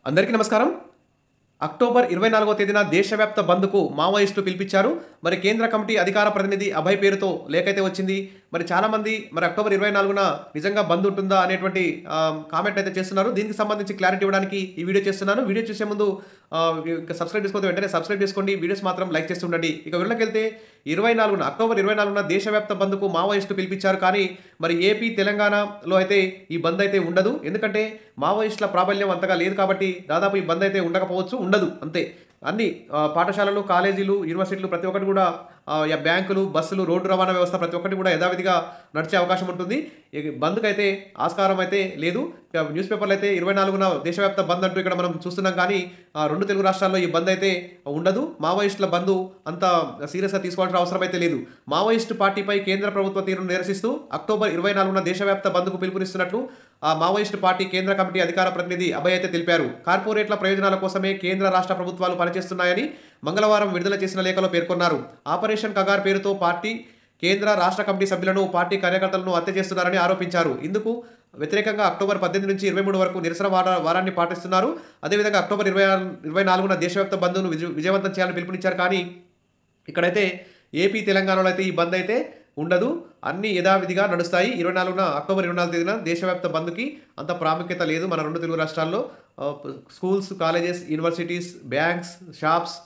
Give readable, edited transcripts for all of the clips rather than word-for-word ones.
అందరికీ నమస్కారం. అక్టోబర్ 24వ తేదీన దేశవ్యాప్త బంద్‌కు మావోయిస్టులు పిలిపించారు. మరి కేంద్ర కమిటీ అధికార ప్రతినిధి అభయ్ పేరుతో లేఖైతే వచ్చింది. మరి చాలామంది అక్టోబర్ 24న నిజంగా బంద్ ఉంటుందా అనేటువంటి కామెంట్ అయితే చేస్తున్నారు. దీనికి సంబంధించి క్లారిటీ ఇవ్వడానికి ఈ వీడియో చేస్తున్నాను. వీడియో చూసే ముందు ఇంకా సబ్స్క్రైబ్ చేసుకోకపోతే వెంటనే సబ్స్క్రైబ్ చేసుకోండి. వీడియోస్ మాత్రం లైక్ చేస్తూ ఉండండి. ఇక వివరణకెళ్తే అక్టోబర్ 24న దేశవ్యాప్త బంద్‌కు మావోయిస్టులు పిలిపించారు. కానీ మరి ఏపీ, తెలంగాణలో అయితే ఈ బంద్ అయితే ఉండదు. ఎందుకంటే మావోయిస్టుల ప్రాబల్యం అంతగా లేదు కాబట్టి దాదాపు ఈ బంద్ అయితే ఉండకపోవచ్చు, ఉండదు అంతే. అన్ని పాఠశాలలు, కాలేజీలు, యూనివర్సిటీలు ప్రతి ఒక్కటి కూడా బ్యాంకులు, బస్సులు, రోడ్డు రవాణా వ్యవస్థ ప్రతి ఒక్కటి కూడా యథావిధిగా నడిచే అవకాశం ఉంటుంది. బంద్‌కైతే ఆస్కారం అయితే లేదు. న్యూస్ పేపర్లు అయితే 24న దేశవ్యాప్త బంద్ అంటూ ఇక్కడ మనం చూస్తున్నాం. కానీ రెండు తెలుగు రాష్ట్రాల్లో ఈ బంద్ అయితే ఉండదు. మావోయిస్టుల బంద్ అంత సీరియస్‌గా తీసుకోవాల్సిన అవసరం అయితే లేదు. మావోయిస్టు పార్టీపై కేంద్ర ప్రభుత్వ తీరును నిరసిస్తూ అక్టోబర్ 24న దేశవ్యాప్త బంద్‌కు పిలుపునిస్తున్నట్లు ఆ మావోయిస్టు పార్టీ కేంద్ర కమిటీ అధికార ప్రతినిధి అభయ్ అయితే తెలిపారు. కార్పొరేట్ల ప్రయోజనాల కోసమే కేంద్ర రాష్ట్ర ప్రభుత్వాలు పనిచేస్తున్నాయని మంగళవారం విడుదల చేసిన లేఖలో పేర్కొన్నారు. ఆపరేషన్ కగార్ పేరుతో పార్టీ కేంద్ర రాష్ట్ర కమిటీ సభ్యులను, పార్టీ కార్యకర్తలను హత్య చేస్తున్నారని ఆరోపించారు. ఇందుకు వ్యతిరేకంగా అక్టోబర్ 18 నుంచి 23 వరకు నిరసన వారాన్ని పాటిస్తున్నారు. అదేవిధంగా అక్టోబర్ 24న దేశవ్యాప్త బంద్‌ను విజయవంతం చేయాలని పిలుపునిచ్చారు. కానీ ఇక్కడైతే ఏపీ, తెలంగాణలో అయితే ఈ బంద్ అయితే ఉండదు. అన్ని యథావిధిగా నడుస్తాయి. అక్టోబర్ 24 తేదీన దేశవ్యాప్త బంద్‌కి అంత ప్రాముఖ్యత లేదు. మన రెండు తెలుగు రాష్ట్రాల్లో schools, colleges, universities, banks, shops,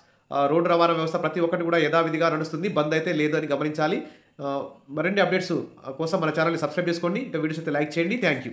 road రవాణా వ్యవస్థ ప్రతి ఒక్కటి కూడా యథావిధిగా నడుస్తుంది. బంద్ అయితే లేదు అని గమనించాలి. మరిన్ని అప్డేట్స్ కోసం మన ఛానల్ని సబ్స్క్రైబ్ చేసుకోండి. ఇంకా వీడియోస్ అయితే లైక్ చేయండి. Thank you.